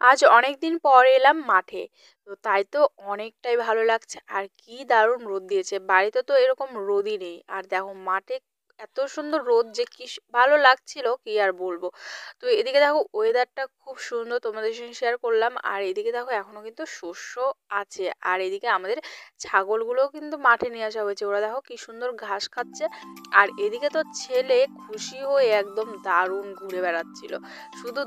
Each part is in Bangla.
আজ অনেকদিন পর এলাম মাঠে। তো তাই তো অনেকটাই ভালো লাগছে। আর কি দারুণ রোদ দিয়েছে। বাড়িতে তো এরকম রোদই নেই। আর দেখো মাঠে এত সুন্দর রোদ যে কি ভালো লাগছিল কি আর বলবো। তো এদিকে দেখো ওয়েদারটা খুব সুন্দর তোমাদের সঙ্গে শেয়ার করলাম। আর এদিকে দেখো এখনো কিন্তু শস্য আছে। আর এদিকে আমাদের ছাগলগুলোও কিন্তু মাঠে নিয়ে আসা হয়েছে। ওরা দেখো কি সুন্দর ঘাস খাচ্ছে। আর এদিকে তো ছেলে খুশি হয়ে একদম দারুণ ঘুরে বেড়াচ্ছিল। শুধু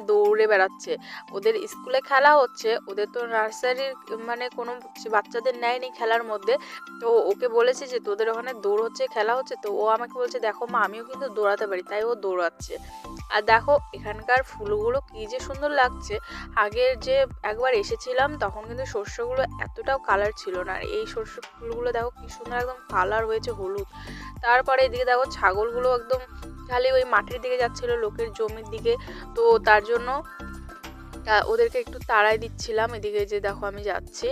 দৌড়ে বেড়াচ্ছে। ওদের স্কুলে খেলা হচ্ছে, ওদের তো নার্সারির কোনো বাচ্চাদের নেয়নি খেলার মধ্যে। তো ওকে বলেছে যে তোদের ওখানে দৌড় হচ্ছে, খেলা হচ্ছে। তো ও আমাকে বলছে দেখো মা আমিও কিন্তু দৌড়াতে পারি, তাই ও দৌড়াচ্ছে। আর দেখো এখানকার ফুলগুলো কি যে সুন্দর লাগছে। আগের যে একবার এসেছিলাম তখন কিন্তু শস্যগুলো এতটাও কালার ছিল না, আর এই শস্য ফুলগুলো দেখো কি সুন্দর একদম কালার হয়েছে হলুদ। তারপরে এদিকে দেখো ছাগলগুলো একদম খালি ওই মাঠের দিকে যাচ্ছিল, লোকের জমির দিকে। তো তার জন্য ওদেরকে একটু তাড়াই দিচ্ছিলাম। এদিকে যে দেখো আমি যাচ্ছি।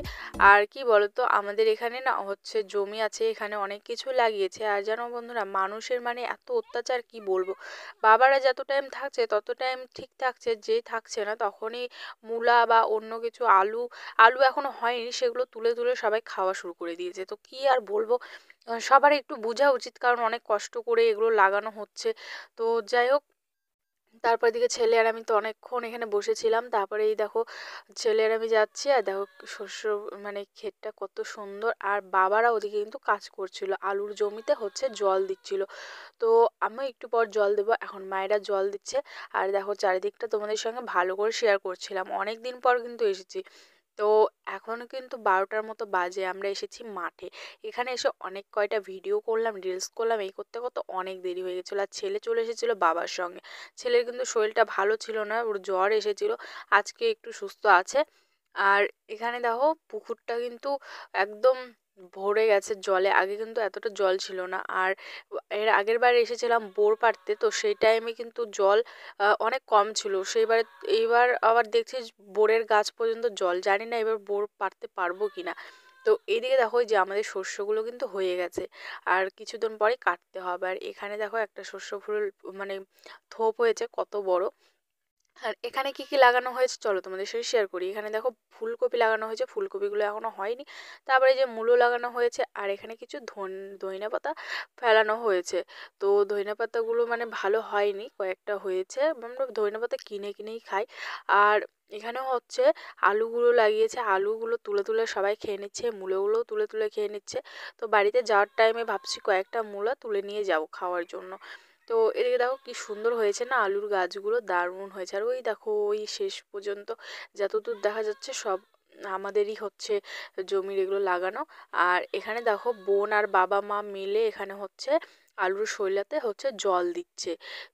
আর কি বলতো আমাদের এখানে না হচ্ছে জমি আছে, এখানে অনেক কিছু লাগিয়েছে। আর জানো বন্ধুরা মানুষের এত অত্যাচার কি বলবো। বাবারা যত টাইম থাকছে তত টাইম ঠিক থাকছে, যেই থাকছে না তখনই মূলা বা অন্য কিছু আলু আলু এখনো হয়নি সেগুলো তুলে তুলে সবাই খাওয়া শুরু করে দিয়েছে। তো কি আর বলবো, সবার একটু বোঝা উচিত, কারণ অনেক কষ্ট করে এগুলো লাগানো হচ্ছে। তো যাই হোক, তারপর দিকে ছেলে আর আমি তো অনেকক্ষণ এখানে বসেছিলাম। তারপরে এই দেখো ছেলে আর আমি যাচ্ছি, আর দেখো শস্য ক্ষেতটা কত সুন্দর। আর বাবারা ওদিকে কিন্তু কাজ করছিল, আলুর জমিতে হচ্ছে জল দিচ্ছিল। তো আমি একটু পর জল দেবো, এখন মায়েরা জল দিচ্ছে। আর দেখো চারিদিকটা তোমাদের সঙ্গে ভালো করে শেয়ার করছিলাম, অনেক দিন পর কিন্তু এসেছি। তো এখন কিন্তু 12টার মতো বাজে, আমরা এসেছি মাঠে। এখানে এসে অনেক কয়টা ভিডিও করলাম, রিলস করলাম, এই করতে করতে অনেক দেরি হয়ে গেছিলো। আর ছেলে চলে এসেছিলো বাবার সঙ্গে। ছেলের কিন্তু শরীরটা ভালো ছিল না, ওর জ্বর এসেছিল, আজকে একটু সুস্থ আছে। আর এখানে দেখো পুকুরটা কিন্তু একদম ভরে গেছে জলে, আগে কিন্তু এতটা জল ছিল না। আর এর আগের বার এসেছিলাম বোর পাড়তে, তো সেই টাইমে কিন্তু জল অনেক কম ছিল। এইবার আবার দেখছি বোরের গাছ পর্যন্ত জল, জানি না এবার বোর পাড়তে পারবো কিনা। তো এইদিকে দেখো যে আমাদের শস্যগুলো কিন্তু হয়ে গেছে, আর কিছুদিন পরে কাটতে হবে। আর এখানে দেখো একটা শস্য ফুল মানে থোপ হয়েছে কত বড়। আর এখানে কি কি লাগানো হয়েছে চলো তোমাদের সাথে শেয়ার করি। এখানে দেখো ফুলকপি লাগানো হয়েছে, ফুলকপিগুলো এখনো হয়নি। তারপরে যে মূলো লাগানো হয়েছে, আর এখানে কিছু ধইনা পাতা ফেলানো হয়েছে। তো ধইনা পাতাগুলো ভালো হয়নি, কয়েকটা হয়েছে। আমরা ধইনা পাতা কিনে কিনেই খাই। আর এখানেও হচ্ছে আলুগুলো লাগিয়েছে, আলুগুলো তুলে তুলে সবাই খেয়ে নিচ্ছে, মূলোগুলোও তুলে তুলে খেয়ে নিচ্ছে। তো বাড়িতে যাওয়ার টাইমে ভাবছি কয়েকটা মূলা তুলে নিয়ে যাব খাওয়ার জন্য। তো এদিকে দেখো কি সুন্দর হয়েছে না আলুর গাছগুলো, দারুণ হয়েছে। আর ওই দেখো ওই শেষ পর্যন্ত যতদূর দেখা যাচ্ছে সব আমাদেরই হচ্ছে জমির এগুলো লাগানো। আর এখানে দেখো বোন আর বাবা মা মিলে এখানে হচ্ছে আলুর শৈলাতে হচ্ছে জল দিচ্ছে।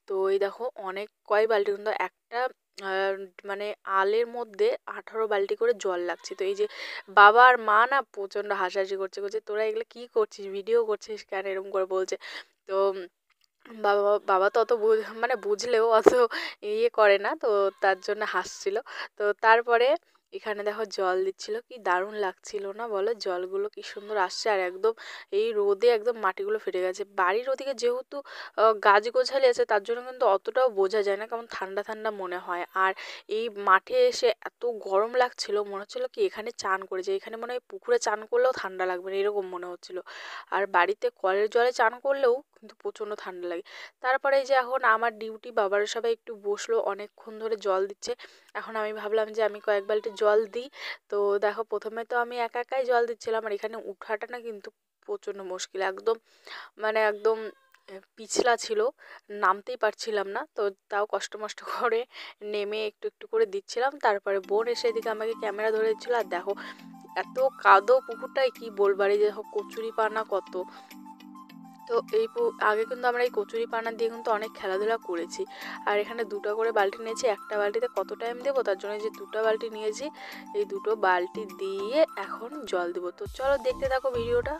তো এই দেখো অনেক কয় বালতি, কিন্তু একটা আলের মধ্যে 18 বালতি করে জল লাগছে। তো এই যে বাবা আর মা না প্রচণ্ড হাসাহাসি করছে, করছে তোরা এগুলো কি করছিস, ভিডিও করছিস কেন, এরকম করে বলছে। তো বাবা বাবা তো অত বুঝলেও অত করে না, তো তার জন্য হাসছিল। তো তারপরে এখানে দেখো জল দিচ্ছিল, কি দারুণ লাগছিল না বলো, জলগুলো কি সুন্দর আসছে। আর একদম এই রোদে একদম মাটিগুলো ফেটে গেছে। বাড়ির ওদিকে যেহেতু গাছ গোছালি আছে তার জন্য কিন্তু অতটাও বোঝা যায় না, কেমন ঠান্ডা ঠান্ডা মনে হয়। আর এই মাঠে এসে এত গরম লাগছিল, মনে হচ্ছিলো কি এখানে চান করেছে, এখানে মনে হয় পুকুরে চান করলেও ঠান্ডা লাগবে না, এরকম মনে হচ্ছিল। আর বাড়িতে কলের জলে চান করলেও কিন্তু প্রচণ্ড ঠান্ডা লাগে। তারপরে এই যে এখন আমার ডিউটি, বাবারা সবাই একটু বসলো, অনেকক্ষণ ধরে জল দিচ্ছে। এখন আমি ভাবলাম যে আমি কয়েক বালতি জল দিই। তো দেখো প্রথমে তো আমি একা একাই জল দিচ্ছিলাম, আর এখানে উঠাটা না কিন্তু প্রচণ্ড মুশকিল, একদম একদম পিছলা ছিল, নামতেই পারছিলাম না। তো তাও কষ্ট মষ্ট করে নেমে একটু একটু করে দিচ্ছিলাম। তারপরে বোন এসে এদিকে আমাকে ক্যামেরা ধরে দিচ্ছিল। আর দেখো এত কাদো পুকুরটায় কি বলবার, এই দেখো কচুরি পানা কত। তো আগে কিন্তু আমরা এই কচুরি পানা দিয়ে কিন্তু অনেক খেলাধুলা করেছি। আর এখানে 2টা করে বালতি নিয়েছি, একটা বালতিতে কত টাইম দেবো তার জন্য যে 2টা বালতি নিয়েছি, এই 2টো বালতি দিয়ে এখন জল দেবো। তো চলো দেখতে থাকো ভিডিওটা।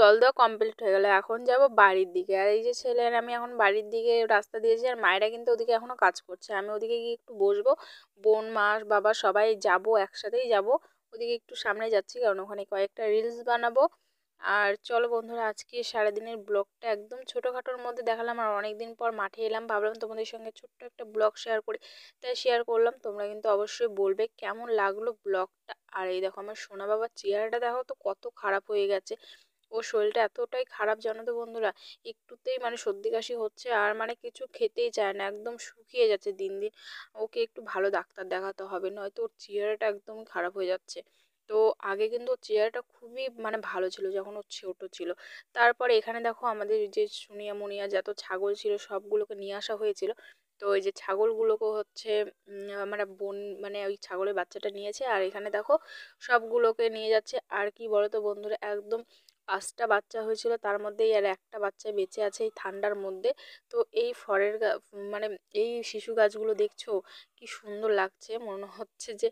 জল দেওয়া কমপ্লিট হয়ে গেল, এখন যাব বাড়ির দিকে। আর এই যে ছেলে আর আমি এখন বাড়ির দিকে রাস্তা দিয়েছি, আর মায়েরা কিন্তু ওদিকে এখনও কাজ করছে। আমি ওদিকে গিয়ে একটু বসবো, বোন মা বাবা সবাই যাব, একসাথেই যাব। ওদিকে একটু সামনে যাচ্ছি কারণ ওখানে কয়েকটা রিলস বানাবো। আর চলো বন্ধুরা, আজকে সারাদিনের ব্লগটা একদম ছোটোখাটোর মধ্যে দেখালাম। আর অনেক দিন পর মাঠে এলাম, ভাবলাম তোমাদের সঙ্গে ছোট্ট একটা ব্লগ শেয়ার করি, তাই শেয়ার করলাম। তোমরা কিন্তু অবশ্যই বলবে কেমন লাগলো ব্লগটা। আর এই দেখো আমার সোনা বাবার চেহারাটা দেখো তো কত খারাপ হয়ে গেছে। ওর শরীরটা এতটাই খারাপ জানো তো বন্ধুরা, একটুতেই মানে সর্দি কাশি হচ্ছে, আর মানে কিছু খেতেই চায় না, একদম শুকিয়ে যাচ্ছে দিন দিন। ওকে একটু ভালো ডাক্তার দেখাতে হবে, নয়তো ওর চেহারাটা একদম খারাপ হয়ে যাচ্ছে। তো আগে কিন্তু ওর চেহারাটা খুবই মানে ভালো ছিল যখন ও ছোটো ছিল। তারপরে এখানে দেখো আমাদের যে সুনিয়া মুনিয়া যত ছাগল ছিল সবগুলোকে নিয়ে আসা হয়েছিল। তো ওই যে ছাগলগুলোকে হচ্ছে আমার বোন মানে ওই ছাগলের বাচ্চাটা নিয়েছে, আর এখানে দেখো সবগুলোকে নিয়ে যাচ্ছে। আর কি বলো তো বন্ধুরা, একদম 5টা বাচ্চা হয়েছিল, তার মধ্যেই আর একটা বাচ্চা বেঁচে আছে এই ঠান্ডার মধ্যে। তো এই মানে এই শিশু গাছগুলো দেখছো কি সুন্দর লাগছে, মনে হচ্ছে যে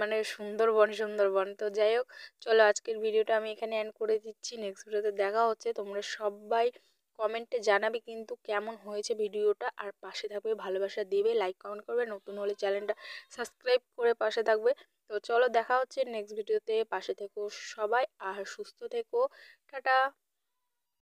মানে সুন্দরবন সুন্দরবন। তো যাই হোক, চলো আজকের ভিডিওটা আমি এখানে এন্ড করে দিচ্ছি। নেক্সট ভিডিওতে দেখা হচ্ছে। তোমরা সবাই কমেন্টে জানাবে কিন্তু কেমন হয়েছে ভিডিওটা, আর পাশে থাকবে, ভালোবাসা দেবে, লাইক কমেন্ট করবে, নতুন হলে চ্যানেলটা সাবস্ক্রাইব করে পাশে থাকবে। তো চলো দেখা হচ্ছে নেক্সট ভিডিওতে, পাশে থেকো সবাই আর সুস্থ থেকো। টাটা।